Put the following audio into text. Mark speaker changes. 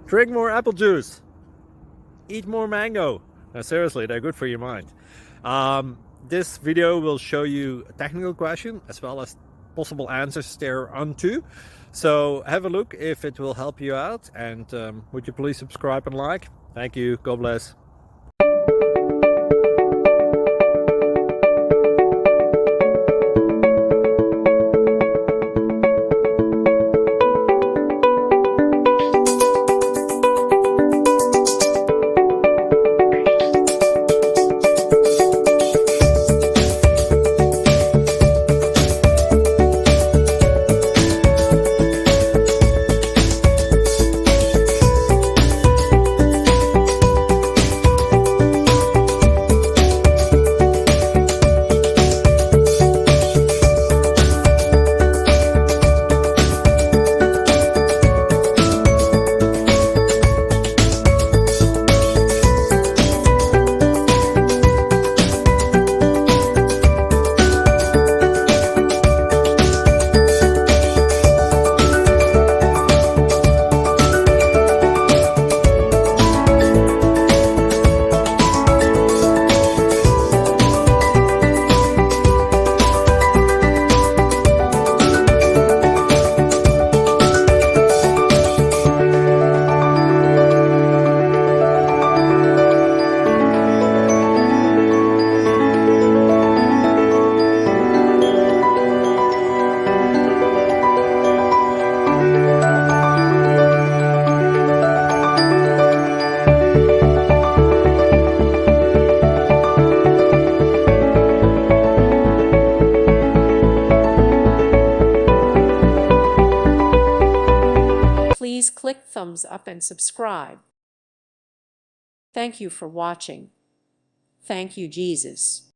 Speaker 1: Drink more apple juice. Eat more mango. Now, seriously, they're good for your mind. This video will show you a technical question as well as possible answers thereunto. So have a look if it will help you out, and would you please subscribe and like? Thank you. God bless.
Speaker 2: Please click thumbs up and subscribe. Thank you for watching. Thank you, Jesus.